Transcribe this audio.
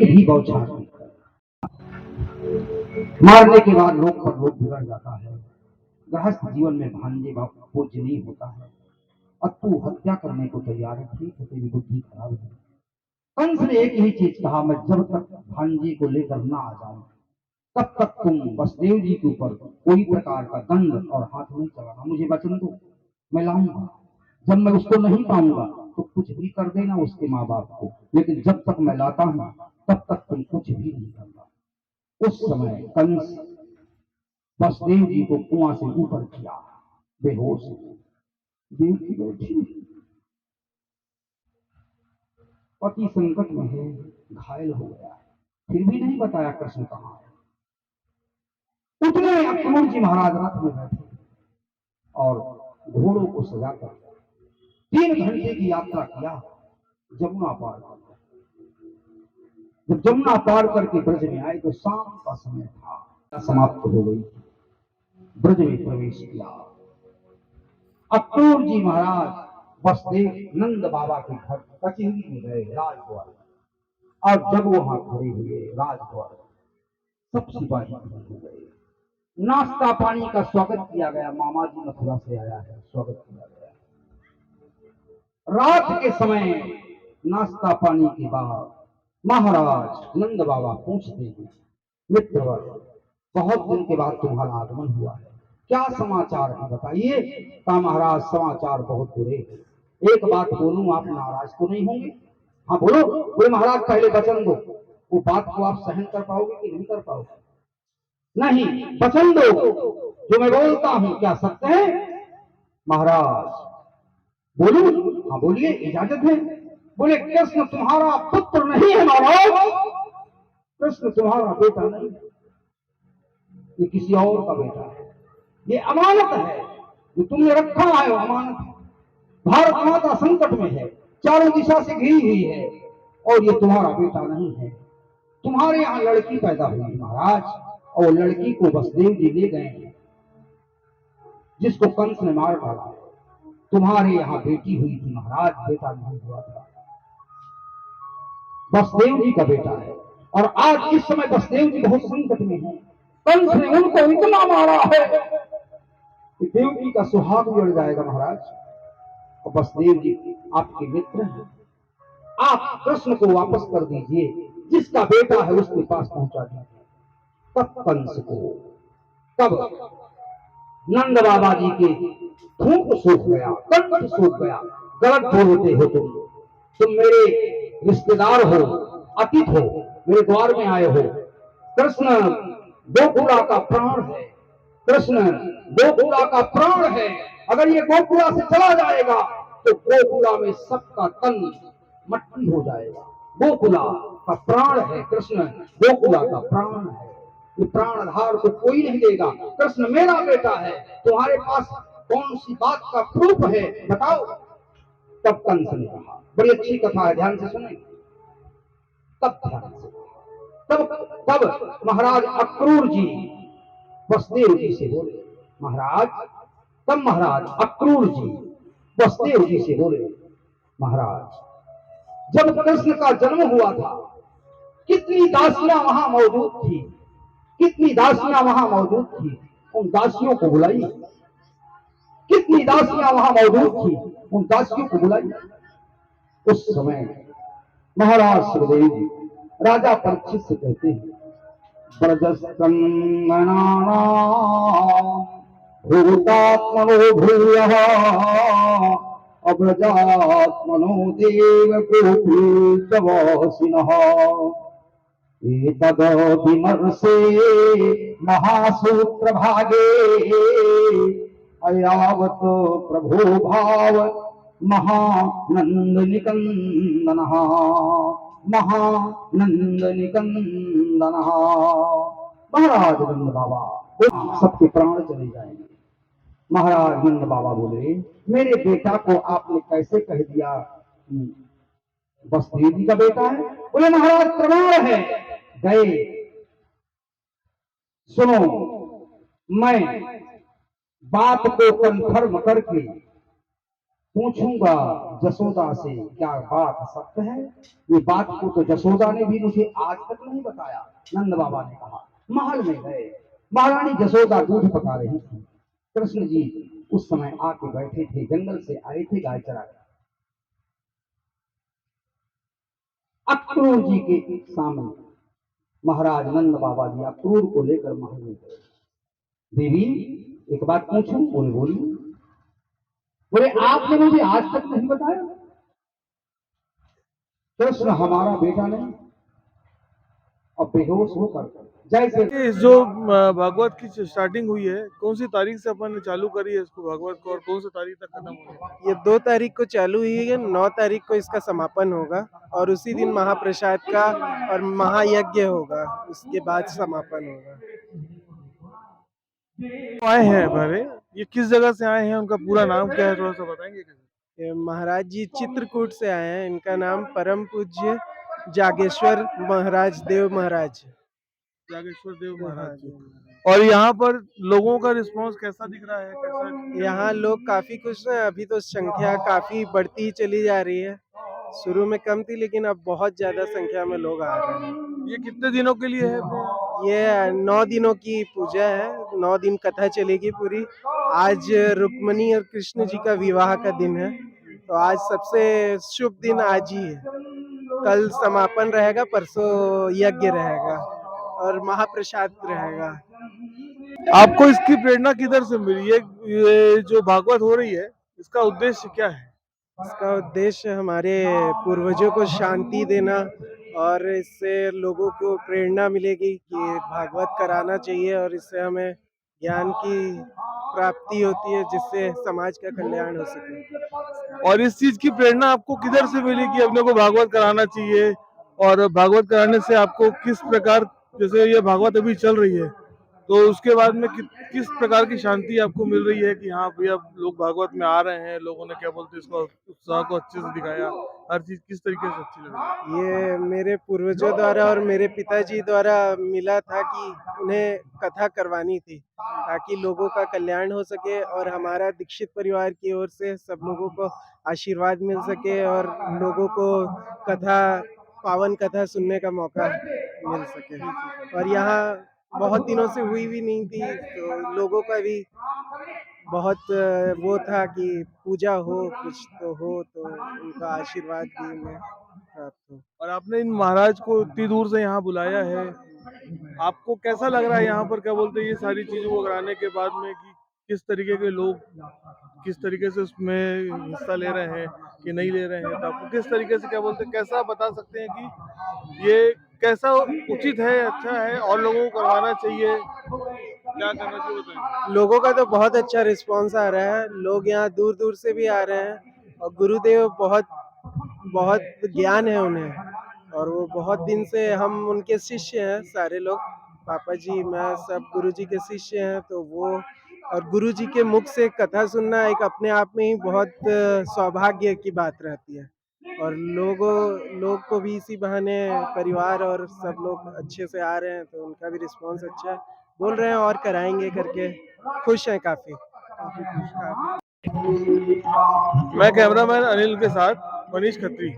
ही बौछार मारने के बाद लोग पर लोग बिगड़ जाता है। गृहस्थ जीवन में भांजे पूज्य नहीं होता है और तू हत्या करने को तैयार है। ठीक है, तेरी बुद्धि खराब है। कंस ने एक ही चीज कहा, मैं जब तक भांजे को लेकर ना आ जाऊं तब तक तुम वसुदेव जी के ऊपर कोई प्रकार का दंड और हाथ नहीं चलाना। मुझे वचन दो, मैं लाऊंगा। जब मैं उसको नहीं पाऊंगा तो कुछ भी कर देना उसके माँ बाप को, लेकिन जब तक मैं लाता हूं तब तक तुम कुछ भी नहीं करना। उस समय कंस वसुदेव जी को कुआं से ऊपर किया, बेहोश देवकी बैठी, पति संकट में है, घायल हो गया है, फिर भी नहीं बताया कृष्ण कहाँ है। उतने अक्रूर जी महाराज रथ में बैठे और घोड़ों को सजाकर 3 घंटे की यात्रा किया, जमुना पार कर। जब जमुना पार करके ब्रज में आए तो शाम का समय था, समाप्त हो गई। ब्रज में प्रवेश किया। अक्रूर जी महाराज वसुदेव नंद बाबा के घर कचहरी में गए, राजद्वार। और जब वहां खड़े हुए राजद्वार, सब सिपाही हो गए। नाश्ता पानी का स्वागत किया गया, मामा जी मथुरा से आया है, स्वागत किया गया। रात के समय नाश्ता पानी के बाद महाराज नंद बाबा पूछते हैं, मित्रवर, बहुत दिन के बाद तुम्हारा आगमन हुआ है, क्या समाचार है बताइए। का महाराज समाचार बहुत बुरे हैं। एक बात बोलूं, आप नाराज तो नहीं होंगे? हाँ बोलो। बोले महाराज पहले वचन दो, वो बात को आप सहन कर पाओगे कि नहीं कर पाओगे? नहीं, वचन दो, जो मैं बोलता हूं क्या सत्य है? महाराज बोलू? हाँ बोलिए, इजाजत है। बोले कृष्ण तुम्हारा पुत्र नहीं है महाराज, कृष्ण तुम्हारा बेटा नहीं है, ये किसी और का बेटा है। ये अमानत है जो तुमने रखा है, वो अमानत है। भारत माता संकट में है, चारों दिशा से घिरी हुई है, और ये तुम्हारा बेटा नहीं है। तुम्हारे यहाँ लड़की पैदा हुई महाराज, और लड़की को वसुदेव जी ले गए हैं, जिसको कंस ने मार डाला। तुम्हारे यहाँ बेटी हुई थी महाराज, बेटा नहीं हुआ था। वसुदेव जी का बेटा है, और आज इस समय वसुदेव जी बहुत संकट में है। कंस ने उनको इतना मारा है कि देवकी का सुहाग उड़ जाएगा महाराज। और वसुदेव जी आपके मित्र हैं, आप कृष्ण को वापस कर दीजिए, जिसका बेटा है उसके पास पहुंचा दीजिए। तब कंस को, तब नंद बाबा जी के थूक सूख गया, कंठ सूख गया। गलत बोलते हो तुम मेरे रिश्तेदार हो, अतिथ हो, मेरे द्वार में आए हो। कृष्ण गोकुला का प्राण है, कृष्ण गोकुला का प्राण है। अगर ये गोकुला से चला जाएगा तो गोकुला में सबका तन मट्टी हो जाएगा। गोकुला का प्राण है कृष्ण, गोकुला का प्राण है। ये प्राणधार को कोई नहीं देगा। कृष्ण मेरा बेटा है, तुम्हारे पास कौन सी बात का प्रूफ है बताओ। तब कंस ने कहा, बड़ी अच्छी कथा है, ध्यान से सुने। तब ध्यान से, तब महाराज अक्रूर जी वसुदेव जी से बोले, महाराज। तब महाराज अक्रूर जी वसुदेव जी से बोले, महाराज जब कृष्ण का जन्म हुआ था, कितनी दासियां वहां मौजूद थी, कितनी दासियां वहां मौजूद थी, उन दासियों को बुलाइए। कितनी दासियां वहां मौजूद थी, उन दासियों को बुलाइए। उस समय महाराज सुखदेव जी राजा परीक्षित से कहते हैं, भूतात्मनो भूयः अव्रजात्मनो देवकोटिवासिनः एतद् विमर्शे महासूत्र भागे अयावत प्रभो भाव महानंद निकंदनः महानंद निकंदनः। महाराज नंद बाबा सबके प्राण चले जाएंगे। महाराज नंद बाबा बोले, मेरे बेटा को आपने कैसे कह दिया वसुदेव जी का बेटा है? बोले महाराज प्रमाण है। गए, सुनो, मैं बात को कंफर्म करके पूछूंगा जसोदा से क्या बात सत्य है। ये बात को तो जसोदा ने भी मुझे आज तक नहीं बताया। नंद बाबा ने कहा। महल में गए। महारानी जसोदा दूध पका रही थी। कृष्ण जी उस समय आके बैठे थे, जंगल से आए थे गाय चरा कर। अक्रूर जी के सामने महाराज नंद बाबा जी अक्रूर को लेकर महल में गए। देवी एक बात पूछूं? बोले बोली। बोले आपने मुझे आज तक नहीं बताया। कृष्ण हमारा बेटा नहीं। और बेहोश होकर जैसे ये जो भागवत की स्टार्टिंग हुई है, कौन सी तारीख से अपन ने चालू करी है इसको भागवत को, और कौन सी तारीख तक खत्म होगा? ये 2 तारीख को चालू हुई है, 9 तारीख को इसका समापन होगा और उसी दिन महाप्रसाद का और महायज्ञ होगा, उसके बाद समापन होगा। आए हैं हमारे, ये किस जगह से आए हैं, उनका पूरा नाम क्या है, थोड़ा सा बताएंगे क्या? ये महाराज जी चित्रकूट से आए हैं। इनका नाम परम पूज्य जागेश्वर महाराज देव महाराज। जागेश्वर देव हाँ महाराज जी। जी। और यहाँ पर लोगों का रिस्पांस कैसा दिख रहा है, कैसा? यहाँ लोग काफी खुश हैं। अभी तो संख्या काफी बढ़ती ही चली जा रही है। शुरू में कम थी लेकिन अब बहुत ज्यादा संख्या में लोग आ रहे हैं। ये कितने दिनों के लिए है? ये 9 दिनों की पूजा है। 9 दिन कथा चलेगी पूरी। आज रुक्मणी और कृष्ण जी का विवाह का दिन है, तो आज सबसे शुभ दिन आज ही है। कल समापन रहेगा, परसों यज्ञ रहेगा और महाप्रसाद रहेगा। आपको इसकी प्रेरणा किधर से मिली? ये जो भागवत हो रही है, इसका उद्देश्य क्या है? इसका उद्देश्य हमारे पूर्वजों को शांति देना और इससे लोगों को प्रेरणा मिलेगी कि भागवत कराना चाहिए और इससे हमें ज्ञान की प्राप्ति होती है जिससे समाज का कल्याण हो सके। और इस चीज की प्रेरणा आपको किधर से मिली कि अपने को भागवत कराना चाहिए? और भागवत कराने से आपको किस प्रकार, जैसे ये भागवत अभी चल रही है, तो उसके बाद में किस प्रकार की शांति आपको मिल रही है कि हाँ भैया लोग भागवत में आ रहे हैं, लोगों ने क्या बोलते हैं इसको उत्साह को अच्छे से दिखाया, हर चीज किस तरीके से अच्छी लग रही है? ये मेरे पूर्वजों द्वारा और मेरे पिताजी द्वारा मिला था कि उन्हें कथा करवानी थी ताकि लोगों का कल्याण हो सके और हमारा दीक्षित परिवार की ओर से सब लोगों को आशीर्वाद मिल सके और लोगों को कथा, पावन कथा सुनने का मौका मिल सके। और यहाँ बहुत दिनों से हुई भी नहीं थी, तो लोगों का भी बहुत वो था कि पूजा हो, कुछ तो हो, तो उनका आशीर्वाद भी उन्हें प्राप्त हो। और आपने इन महाराज को इतनी दूर से यहाँ बुलाया है, आपको कैसा लग रहा है यहाँ पर, क्या बोलते हैं, ये सारी चीजों को कराने के बाद में कि किस तरीके के लोग किस तरीके से उसमें हिस्सा ले रहे हैं कि नहीं ले रहे हैं, तो आपको किस तरीके से, क्या बोलते हैं, कैसा बता सकते हैं कि ये कैसा उचित है, अच्छा है, और लोगों को करवाना चाहिए, क्या करना चाहिए बताएं? लोगों का तो बहुत अच्छा रिस्पांस आ रहा है। लोग यहाँ दूर दूर से भी आ रहे हैं और गुरुदेव बहुत बहुत ज्ञान है उन्हें और वो बहुत दिन से हम उनके शिष्य हैं सारे लोग। पापा जी, मैं सब गुरुजी के शिष्य हैं, तो वो और गुरुजी के मुख से कथा सुनना एक अपने आप में ही बहुत सौभाग्य की बात रहती है। और लोग को भी इसी बहाने परिवार और सब लोग अच्छे से आ रहे हैं, तो उनका भी रिस्पांस अच्छा है। बोल रहे हैं और कराएंगे करके, खुश हैं काफी। मैं कैमरामैन अनिल के साथ मनीष खत्री।